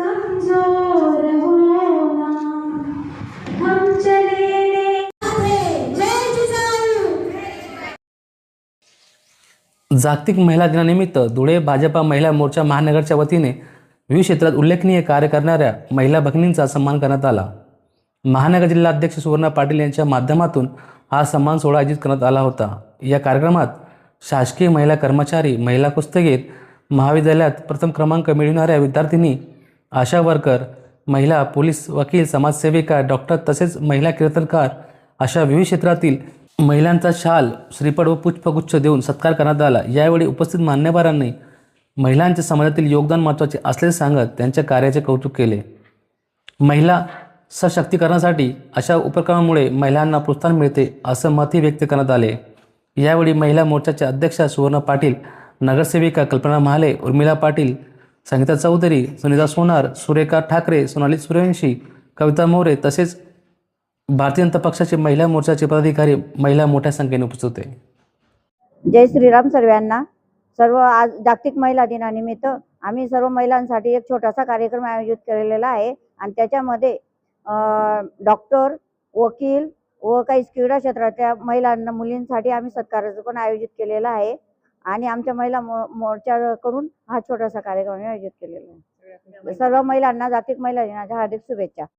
कमजोर होना, हम चले जागतिक महिला दिनानिमित्त धुळे भाजपा महिला मोर्चा महानगरच्या वतीने विविध क्षेत्रात उल्लेखनीय कार्य करणाऱ्या महिला भगिनींचा सन्मान करण्यात आला। महानगर जिल्हाध्यक्ष सुवर्णा पाटील यांच्या माध्यमातून हा सन्मान सोहळा आयोजित करण्यात आला होता। या कार्यक्रमात शासकीय महिला कर्मचारी, महिला कुस्तीगीर, महाविद्यालयात प्रथम क्रमांक मिळवणाऱ्या विद्यार्थिनी, आशा वर्कर, महिला पोलीस, वकील, समाजसेविका, डॉक्टर तसेच महिला कीर्तनकार अशा विविध क्षेत्रातील महिलांचा शाल, श्रीफळ व पुष्पगुच्छ देऊन सत्कार करण्यात आला। यावेळी उपस्थित मान्यवरांनी महिलांच्या समाजातील योगदान महत्त्वाचे असल्याचे सांगत त्यांच्या कार्याचे कौतुक केले। महिला सशक्तीकरणासाठी अशा उपक्रमामुळे महिलांना प्रोत्साहन मिळते असं मतही व्यक्त करण्यात आले। यावेळी महिला मोर्चाच्या अध्यक्षा सुवर्णा पाटील, नगरसेविका कल्पना महाले, उर्मिला पाटील, संगीता चौधरी, सुनीता सोनार, सुरेखा ठाकरे, सोनाली सूर्यवंशी, कविता मोरे तसेच भारतीय जनता पक्षाचे महिला मोर्चाचे पदाधिकारी महिला मोठ्या संख्येने उपस्थित होते। जय श्रीराम सर्वांना। आज जागतिक महिला दिनानिमित्त आम्ही सर्व महिलांसाठी एक छोटासा कार्यक्रम आयोजित केलेला आहे आणि त्याच्यामध्ये डॉक्टर, वकील व काही क्रीडा क्षेत्राच्या महिलांना, मुलींसाठी आम्ही सत्काराचं पण आयोजित केलेला आहे आणि आमच्या महिला मोर्चाकडून हा छोटासा कार्यक्रम आयोजित केलेला आहे। सर्व महिलांना जागतिक महिला दिनाच्या हार्दिक शुभेच्छा।